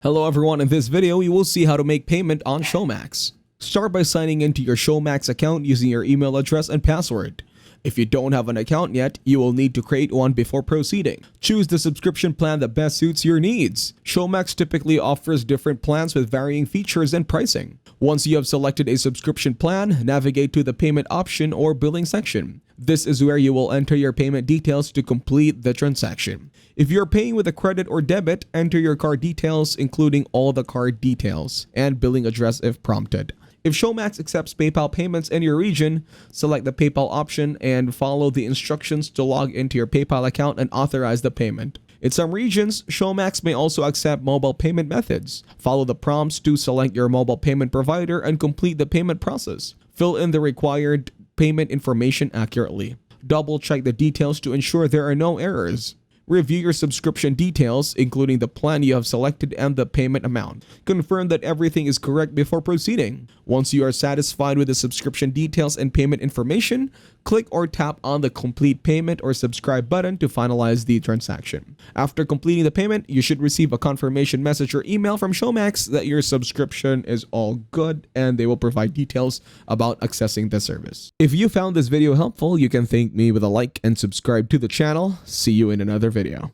Hello everyone, in this video you will see how to make payment on Showmax. Start by signing into your Showmax account using your email address and password. If you don't have an account yet, you will need to create one before proceeding. Choose the subscription plan that best suits your needs. Showmax typically offers different plans with varying features and pricing. Once you have selected a subscription plan, navigate to the payment option or billing section. This is where you will enter your payment details to complete the transaction. If you're paying with a credit or debit, enter your card details including all the card details and billing address if prompted. If Showmax accepts PayPal payments in your region, select the PayPal option and follow the instructions to log into your PayPal account and authorize the payment. In some regions, Showmax may also accept mobile payment methods. Follow the prompts to select your mobile payment provider and complete the payment process. Fill in the required payment information accurately. Double check the details to ensure there are no errors. Review your subscription details, including the plan you have selected and the payment amount. Confirm that everything is correct before proceeding. Once you are satisfied with the subscription details and payment information, click or tap on the complete payment or subscribe button to finalize the transaction. After completing the payment, you should receive a confirmation message or email from Showmax that your subscription is all good, and they will provide details about accessing the service. If you found this video helpful, you can thank me with a like and subscribe to the channel. See you in another video.